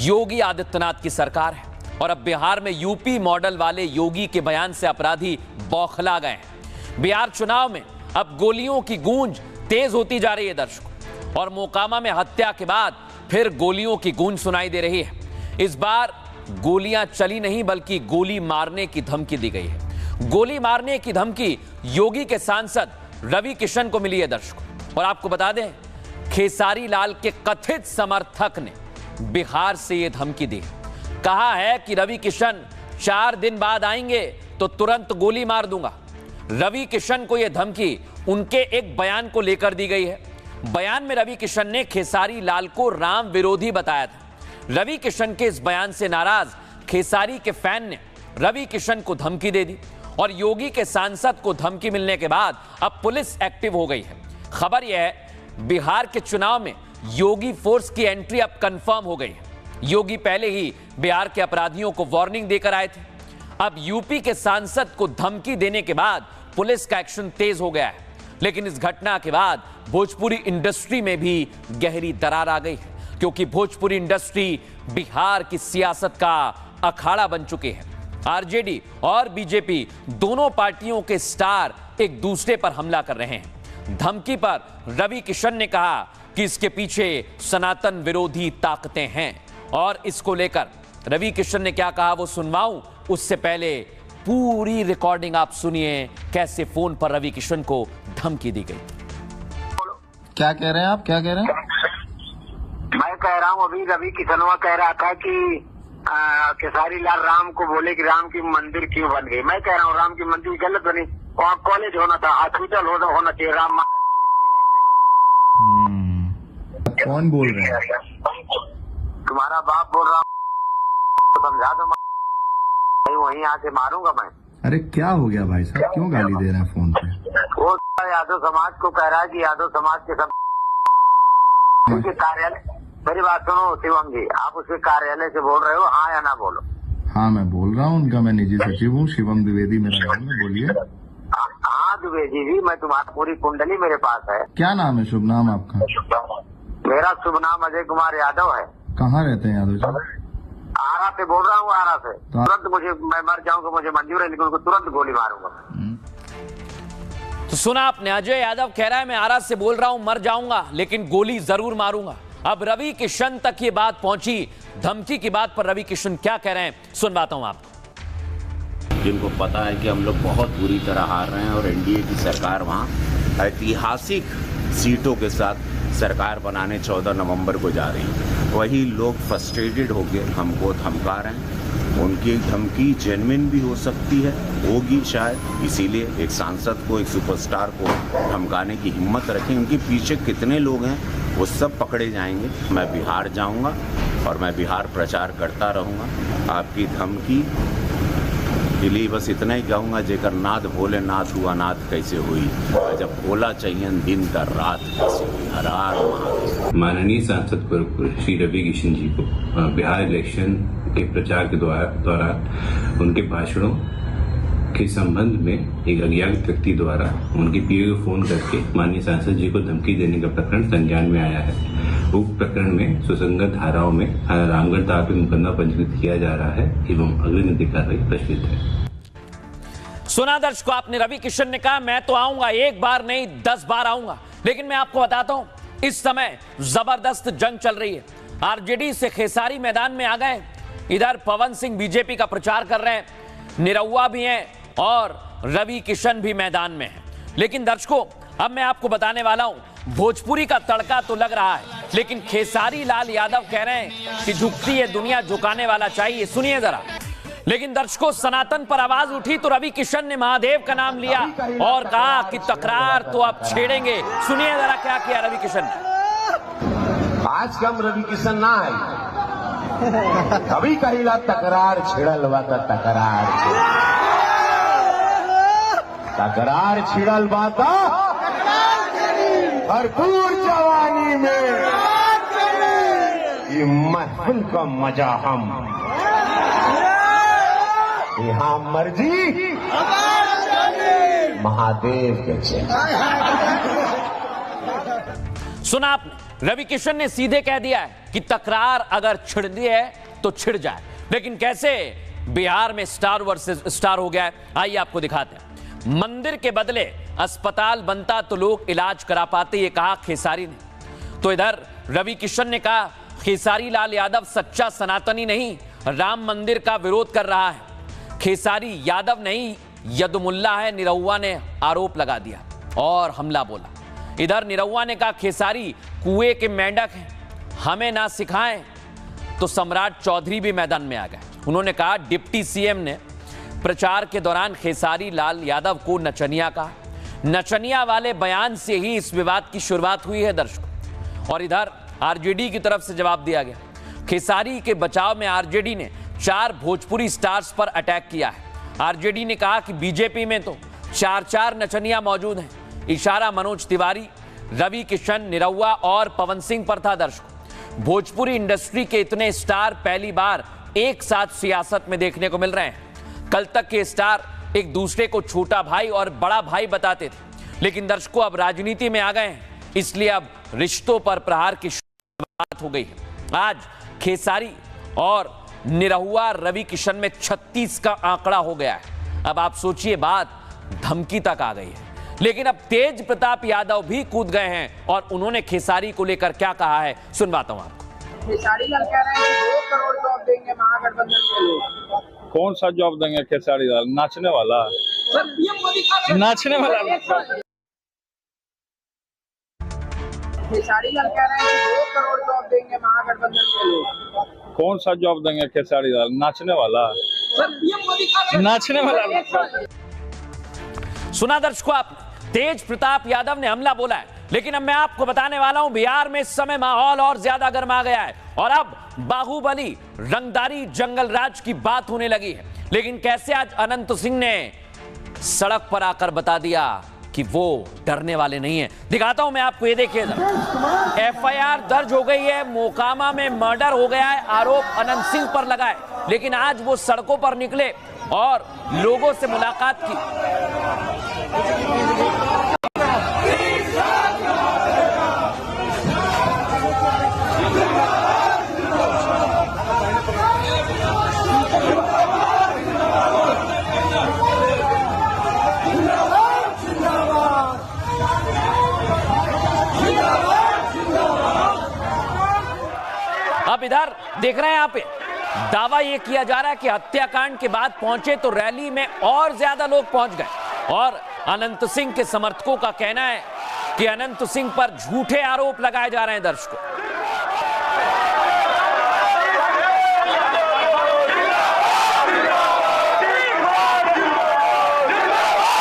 योगी आदित्यनाथ की सरकार है और अब बिहार में यूपी मॉडल वाले योगी के बयान से अपराधी बौखला गए हैं। बिहार चुनाव में अब गोलियों की गूंज तेज होती जा रही है दर्शकों, और मोकामा में हत्या के बाद फिर गोलियों की गूंज सुनाई दे रही है। इस बार गोलियां चली नहीं बल्कि गोली मारने की धमकी दी गई है। गोली मारने की धमकी योगी के सांसद रवि किशन को मिली है दर्शकों, और आपको बता दें खेसारी लाल के कथित समर्थक ने बिहार से यह धमकी दी। कहा है कि रवि किशन 4 दिन बाद आएंगे तो तुरंत गोली मार दूंगा। रवि किशन को यह धमकी उनके एक बयान को लेकर दी गई है। बयान में रवि किशन ने खेसारी लाल को राम विरोधी बताया था। रवि किशन के इस बयान से नाराज खेसारी के फैन ने रवि किशन को धमकी दे दी, और योगी के सांसद को धमकी मिलने के बाद अब पुलिस एक्टिव हो गई है। खबर यह है बिहार के चुनाव में योगी फोर्स की एंट्री अब कंफर्म हो गई है। योगी पहले ही बिहार के अपराधियों को वार्निंग देकर आए थे। अब यूपी के सांसद को धमकी देने के बाद पुलिस का एक्शन तेज हो गया है। लेकिन इस घटना के बाद भोजपुरी इंडस्ट्री में भी गहरी दरार आ गई है, क्योंकि भोजपुरी इंडस्ट्री बिहार की सियासत का अखाड़ा बन चुके हैं। आरजेडी और बीजेपी दोनों पार्टियों के स्टार एक दूसरे पर हमला कर रहे हैं। धमकी पर रवि किशन ने कहा कि इसके पीछे सनातन विरोधी ताकतें हैं, और इसको लेकर रवि किशन ने क्या कहा वो सुनवाऊं, उससे पहले पूरी रिकॉर्डिंग आप सुनिए कैसे फोन पर रवि किशन को धमकी दी गई। क्या कह रहे हैं आप, क्या कह रहे हैं? मैं कह रहा हूँ अभी रवि किशनवा कह रहा था कि खेसारी लाल राम को बोले कि राम की मंदिर क्यों बन गई। मैं कह रहा हूँ राम की मंदिर गलत बनी, वहाँ कॉलेज होना था, हॉस्पिटल होना चाहिए। राम कौन बोल रहे हैं? तुम्हारा बाप बोल रहा हूँ, समझा दो, वहीं आके मारूंगा मैं। अरे क्या हो गया भाई साहब, क्यों गाली दे रहे हैं फोन पे? वो यादव समाज को कह रहा है कि यादव समाज के सब उनके कार्यालय। मेरी बात सुनो शिवम जी, आप उसके कार्यालय से बोल रहे हो, हाँ या ना बोलो? हाँ मैं बोल रहा हूँ, उनका मैं निजी सचिव हूँ, शिवम द्विवेदी मेरा नाम है, बोलिए। हाँ द्विवेदी जी, मैं तुम्हारी पूरी कुंडली मेरे पास है। क्या नाम है, शुभ नाम आपका? मेरा शुभ नाम अजय कुमार यादव है। कहाँ रहते हैं यादव जी? आरा से बोल रहा हूँ, आरा से। तुरंत मुझे, मैं मर जाऊंगा मुझे मंजूर है, लेकिन उनको तुरंत गोली मारूंगा। तो सुना आपने, अजय यादव कह रहा है मैं आरा से बोल रहा हूं, मर जाऊंगा लेकिन गोली जरूर मारूंगा। अब रवि किशन तक ये बात पहुंची। धमकी की बात पर रवि किशन क्या कह रहे हैं सुनवाता हूं आपको। जिनको पता है कि हम लोग बहुत बुरी तरह हार रहे हैं और एनडीए की सरकार वहां ऐतिहासिक सीटों के साथ सरकार बनाने 14 नवंबर को जा रही है, वही लोग फ्रस्ट्रेटेड होकर हमको धमका रहे हैं। उनकी धमकी जेन्युइन भी हो सकती है, होगी शायद, इसीलिए एक सांसद को, एक सुपरस्टार को धमकाने की हिम्मत रखें। उनके पीछे कितने लोग हैं वो सब पकड़े जाएंगे। मैं बिहार जाऊंगा और मैं बिहार प्रचार करता रहूंगा। आपकी धमकी के लिए बस इतना ही कहूँगा, जेकर नाथ भोलेनाथ हुआ नाथ कैसे हुई, जब भोला चाहिए दिन का रात कैसे हुई। हर हर महादेव। माननीय सांसद श्री रवि किशन जी को बिहार इलेक्शन के प्रचार के दौरान उनके भाषणों के संबंध में एक अज्ञात व्यक्ति द्वारा उनके पीए को फोन करके माननीय सांसद जी को धमकी देने का प्रकरण संज्ञान में आया है। उक्त प्रकरण में सुसंगत धाराओं में रामगढ़ थाना पे मुकदमा पंजीकृत किया जा रहा है एवं अग्रिम कार्रवाई प्रचलित है। सुना दर्शकों, आपने रवि किशन ने कहा मैं तो आऊंगा, एक बार नहीं 10 बार आऊंगा। लेकिन मैं आपको बताता हूं इस समय जबरदस्त जंग चल रही है। आरजेडी से खेसारी मैदान में आ गए, इधर पवन सिंह बीजेपी का प्रचार कर रहे हैं, निरहुआ भी हैं और रवि किशन भी मैदान में है। लेकिन दर्शकों, अब मैं आपको बताने वाला हूं, भोजपुरी का तड़का तो लग रहा है, लेकिन खेसारी लाल यादव कह रहे हैं कि झुकती है दुनिया, झुकाने वाला चाहिए। सुनिए जरा। लेकिन दर्शकों, सनातन पर आवाज उठी तो रवि किशन ने महादेव का नाम लिया और कहा कि तकरार तो अब छेड़ेंगे। सुनिए जरा क्या किया रवि किशन ने। आज के हम रवि किशन ना है, कभी कहिला तकरार छिड़ल बा त तकरार छिड़ल बा त भरपूर जवानी में ये महफिल का मजा हम यहाँ मर्जी महादेव के चले। सुना आपने, रवि किशन ने सीधे कह दिया है कि तकरार अगर छिड़नी है तो छिड़ जाए। लेकिन कैसे बिहार में स्टार वर्सेस स्टार हो गया है, आइए आपको दिखाते हैं। मंदिर के बदले अस्पताल बनता तो लोग इलाज करा पाते, ये कहा खेसारी ने। तो इधर रवि किशन ने कहा खेसारी लाल यादव सच्चा सनातनी नहीं, राम मंदिर का विरोध कर रहा है। खेसारी यादव नहीं यदुमुल्ला है, निरहुआ ने आरोप लगा दिया और हमला बोला। इधर निरहुआ ने कहा खेसारी कुएं के मेंढक हैं, हमें ना सिखाएं। तो सम्राट चौधरी भी मैदान में आ गए। उन्होंने कहा डिप्टी सीएम ने प्रचार के दौरान खेसारी लाल यादव को नचनिया कहा। नचनिया वाले बयान से ही इस विवाद की शुरुआत हुई है दर्शकों। और इधर आरजेडी की तरफ से जवाब दिया गया। खेसारी के बचाव में आरजेडी ने 4 भोजपुरी स्टार्स पर अटैक किया है। आरजेडी ने कहा कि बीजेपी में तो 4 नचनिया मौजूद हैं। इशारा मनोज तिवारी, रवि किशन, निरहुआ और पवन सिंह पर था दर्शकों। भोजपुरी इंडस्ट्री के इतने स्टार पहली बार एक साथ सियासत में देखने को मिल रहे हैं। कल तक के स्टार एक दूसरे को छोटा भाई और बड़ा भाई बताते थे, लेकिन दर्शकों अब राजनीति में आ गए हैं, इसलिए अब रिश्तों पर प्रहार की शुरुआत हो गई है। आज खेसारी और निरहुआ रवि किशन में 36 का आंकड़ा हो गया है। अब आप सोचिए, बात धमकी तक आ गई है। लेकिन अब तेज प्रताप यादव भी कूद गए हैं और उन्होंने खेसारी को लेकर क्या कहा है, सुनवाता हूं आपको। खेसारी लाल कह रहे हैं कि 2 करोड़ जॉब देंगे महागठबंधन के लोग। कौन सा जॉब देंगे खेसारी लाल? नाचने वाला, नाचने वाला। खेसारी लाल कह रहे हैं कि 2 करोड़ जॉब देंगे महागठबंधन के लोग। कौन सा जॉब देंगे खेसारी लाल? नाचने वाला, नाचने वाला। सुना दर्शकों आपने, तेज प्रताप यादव ने हमला बोला है। लेकिन अब मैं आपको बताने वाला हूं, बिहार में इस समय माहौल और ज्यादा गर्मा गया है और अब बाहुबली रंगदारी जंगल राज की बात होने लगी है। लेकिन कैसे आज अनंत सिंह ने सड़क पर आकर बता दिया कि वो डरने वाले नहीं है। दिखाता हूं मैं आपको, ये देखिए। एफआईआर दर्ज हो गई है, मोकामा में मर्डर हो गया है, आरोप अनंत सिंह पर लगा है। लेकिन आज वो सड़कों पर निकले और लोगों से मुलाकात की। अब इधर देख रहे हैं यहाँ पे दावा ये किया जा रहा है कि हत्याकांड के बाद पहुंचे तो रैली में और ज्यादा लोग पहुंच गए। और अनंत सिंह के समर्थकों का कहना है कि अनंत सिंह पर झूठे आरोप लगाए जा रहे हैं दर्शकों।